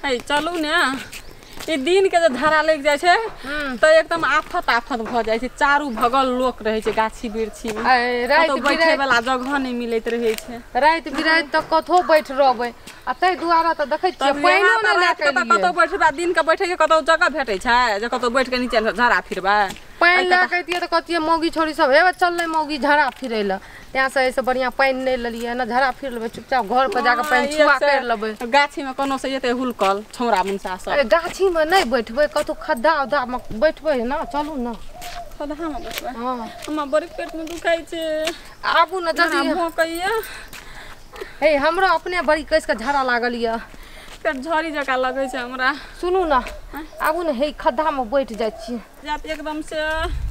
है चलू ने ई दिन के जे धारा लग जाय छै त एकदम आफत भ जाय छै चारू भगल लोक रहै छै गाछी बिरछी में रात बैठे वाला जगह नहीं मिलैत रहै छै रात बिरात त कथो बैठ रहबै आ तै दुआरा त देखै छियै पाइनो न लाके कतौ बैठबा दिन के बैठे के कतौ जगह भेटै छै जे कतौ बैठ के नीचे झाड़ा फिरबा पाइन लाके दिए त कतिए मौगी छोरी सब हेबे चलले मौगी झाड़ा फिरै ल यहाँ से ऐसे बढ़िया पाइन नहीं ललिए ना झाड़ा फिर लेबे चुपचाप घर पर जाके पाइन छुआ कर लेबे गाछी में कोनो से जेते हुलकल छौरा मुंसा सब अरे गाछी में नहीं बैठबे कतो खद्दा उदा में बैठबे ना चलू ना खद्दा में बैठबे हां हमरा बड़ी पेट में दुखाई छै आबू ना जल्दी भोकइया हे हमरा अपने बड़ी कस के झाड़ा लागल या पेट झड़ी जका लगे छै हमरा सुनू ना आबू ना हे खद्दा में बैठ जाय छी जात एकदम से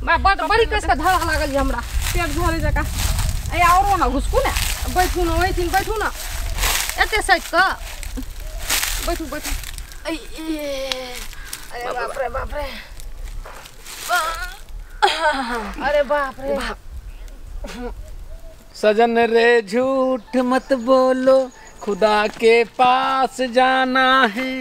बड़ी कस के झाड़ा लागल या हमरा पेट झड़ी जका ए औरो ना घुसकू ना बैठू ना ओइथिन बैठू ना एते साइड का बैठू बैठू अरे बाप रे अरे बाप रे सजन रे झूठ मत बोलो खुदा के पास जाना है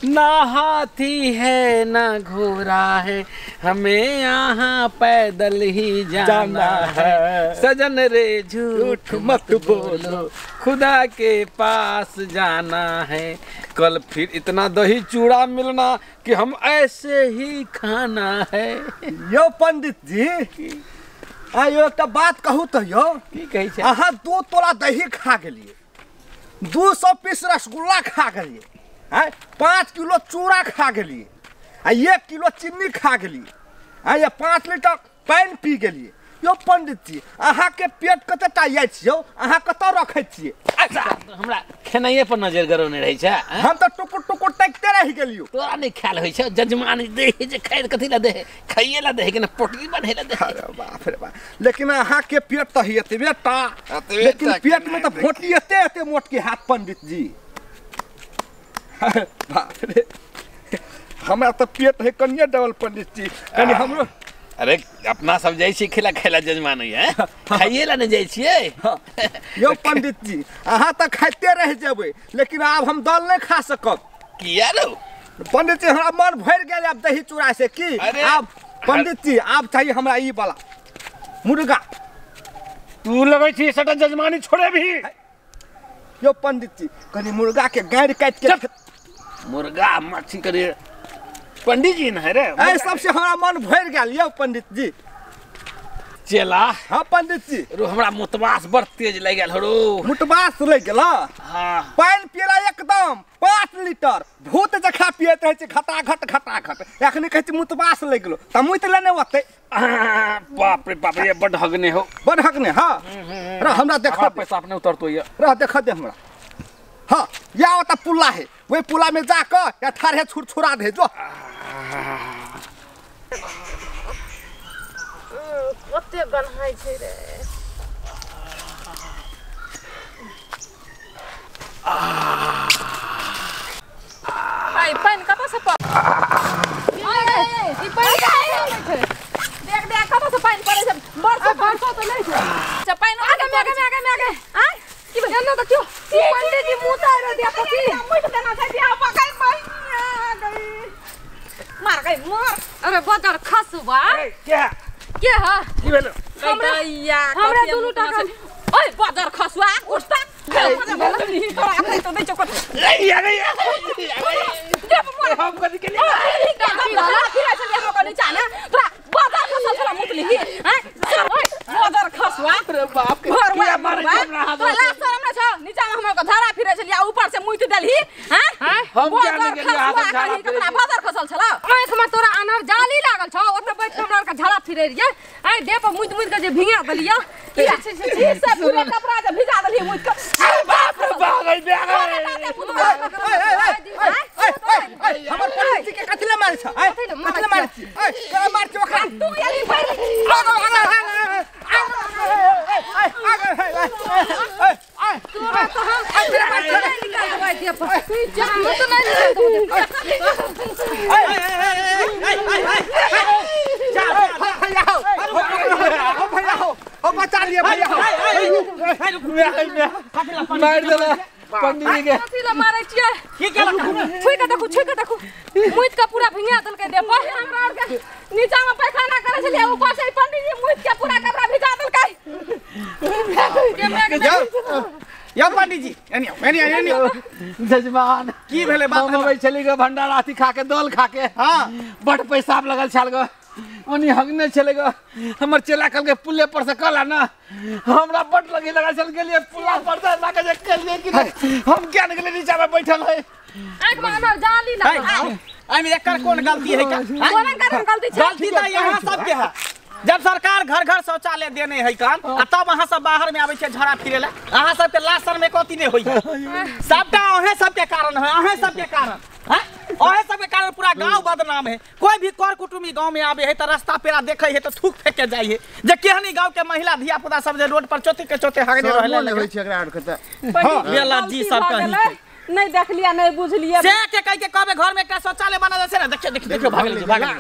ना हाथी है ना घोड़ा है हमें यहाँ पैदल ही जाना है सजन रे झूठ मत बोलो खुदा के पास जाना है कल फिर इतना दही चूड़ा मिलना कि हम ऐसे ही खाना है यो पंडित जी आयो एक बात कहू तो यो की कही छै अहाँ 2 तोला दही खा गेलिए 200 पीस रसगुल्ला खा गेलिए 5 किलो चूड़ा खा गेलिए आ 1 किलो चीनी खा गेलिए आ ये 5 लीटर पानी पी गेलिए यो पंडित जी अहाँ के पेट कतेटा आइ छियो अहाँ कत रखै छिए अच्छा हमरा खेनाइए पर नजर गरौने रहै छै हम तो टुकुर टुकुर तकते रह गेलियो तोरा नहीं ख्याल होइ छै जजमान दे जे खाइ कथि ला दे खाइए ला दे कि ना पोटली बने ला दे अरे बाप रे बाप लेकिन अहाँ के पेट तो हेते बेटा लेकिन पेट में तो फोटली एते मोट के हाथ पंडित जी बाप रे हमरा तो पेट है कनिया डबल पंडित जी कनी हमरो अरे अपना सब जाय छी खिला खैला जजमान है खाइए ला न जाय छिए यो पंडित जी अहाँ तो खाइते रह जेबै लेकिन अब हम दाल नहीं खा सकब किया रो पंडित जी हमरा मन भर गेल अब दही चूड़ा से की अब पंडित जी अब चाहिए हमरा ई वाला मुर्गा तू लगै छी सटा जजमानी छोड़े भी यो पंडित जी कनी मुर्गा के गाड़ काट के मुर्गा मच्छी करे पंडित जी न है रे ए सबसे हमरा मन भर गेल यो पंडित जी चला हां पंडित जी रो हमरा मुतवास बड़ तेज लग गेल रो मुतवास लग गेल हां पानी पियला एकदम 5 लीटर भूत जखा पियत रहे छै खटा खट एखनी कहै छै मुतवास लग गेलो त मुइत लेने ओते बाप रे बाप ये बड़ हगने हो बड़ हगने हां रे हमरा देखा पैसा अपने उतरतो ये रे देखा दे हमरा हां या ओता पुल्ला है वही पुल्ला में जाकर या ठारे छुरछुरा दे जो ओते गनहाई छै रे आई पानी कत से प ई पानी देख कत से पानी पड़े छै बरसो तो नहीं छै पानी आगे आ की बना तो क्यों पंडित जी मुता रे दिया पकी मुई तो ना छै दिया पकाई गई मार गई मार अरे बदर खसुबा क्या ह की भेलो हमरा दुनु टाका ओए बदर खसुआ उठता तो नहीं चौकट हम कथि के लिए बदर खसल छला मुतली हैं बदर खसुआ रे बाप के किया मारे हमरा शरम न छ नीचा में हमरा को धारा फिरे छलिया ऊपर से मुइत देलही हैं हम क्या नहीं गेलिए हाथ झाड़ा कितना बदर खसल छला आंख में तोरा अनर जाली लागल छ ओते बैठ के हमरा का झाड़ा फिरे रिए आई दे पर मुइत के जे भिंगा देलिया ई सब पूरा कपड़ा जे भिजा देलही मुइत के बाप रे बागल हमर पंडित जी के कथले मारे छ कथले मारे छी करे मार छ ओखा तू यही पहले तोरा तो हम अंदर में निकाल देबै दिया पर जान तो नहीं निकाल भैया हो बचा लिए भैया मार देला पंडित जी के कथी ला मारै छियै की केलक छुइ के देखू मुइत के पूरा भिंगा देलकै दे पर हमरा आर के नीचा में पैखाना करे छलिए ऊपर से पंडित जी मुइत के पूरा कपड़ा भिजा देलकै या पंडित जी एनी जजमान की भेले बात मम्मी चली गए भंडारा अथी खा के दल खा के हां बड़ पैसा लगल छल गो ओनी हगने चले गो हमर चेला कल के पुले पर से कला ना हमरा बड़ लगी लगा चल के लिए पुला पर से लाके जे कर लिए कि हम क्या निकले नीचे में बैठल है आंख में हमर जाली लगा आई में एकर कोन गलती है का कोन कारण गलती छै गलती तो यहाँ सबके है जब सरकार घर घर शौचालय देने है कान तब अहाँ सब बाहर में आबै छै झड़ा फिरे ला अहाँ सबके लाशर में कथी नहीं होई सबटा अहे सबके कारण है अहे सबके कारण हैं अहे सबके कारण पूरा गांव बदनाम है कोई भी कर कुटुमी गांव में आवे है त रास्ता पेरा देखे है तो थूक फेंक के जाई है जे केहनी गांव के महिला धिया पुता सब जे रोड पर चोती के चोते हागने रहले होई छै एकरा आर के त हां बेला जी सब कही नहीं देखलिए नहीं बुझलिए से के कह के कहबे घर में एकटा शौचालय बना दे से ना देखियो भागल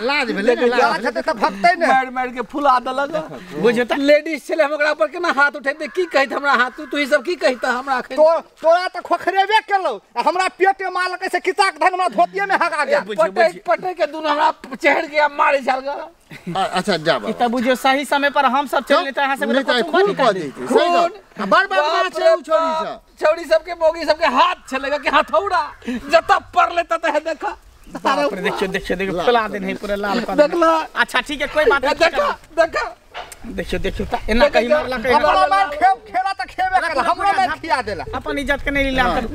लाज भेले लाज खते त भक्तै ने मार के फुला देलक बुझे त लेडीज छले हम ओकरा ऊपर केना हाथ उठेते की कहित हमरा हाथ तू ही सब की कहित हमरा तोरा त खोखरेबे केलौ हमरा पेटे माल के से किताक धन हमरा धोतिये में हगा गया पटे के दुन हमरा चढ़ गया मारे चल गया अच्छा जा ई त बुझियो सही समय पर हम सब चल लेते अहाँ सब खून कह देती सही बार बार बात छै छोरी सब छौड़ी सबके मोगी सबके हाथ चलेगा कि हथौड़ा जत पर लेता त है देखा देखियो पिला देन है पूरा लाल कर देखला अच्छा ठीक है कोई बात नहीं देखा देखियो त एना कहीं मारला कहीं हमरा मार खेला त खेबे कर हमरा में खिया देला अपन इज्जत के नहीं लीला कर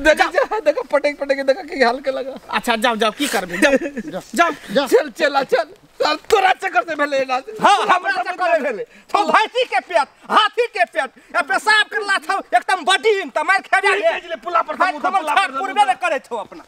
देखा पटक देखा कि हाल के लगा अच्छा जाओ की करबे जाओ चल तोरा चक्कर से भेले ना हां हमरा चक्कर में भेले तो भैंसी के पेट हाथी के पेट या पेशाब करला छ एकदम बडी त मार खेबे पुला पर पूर्वे करे छौ अपना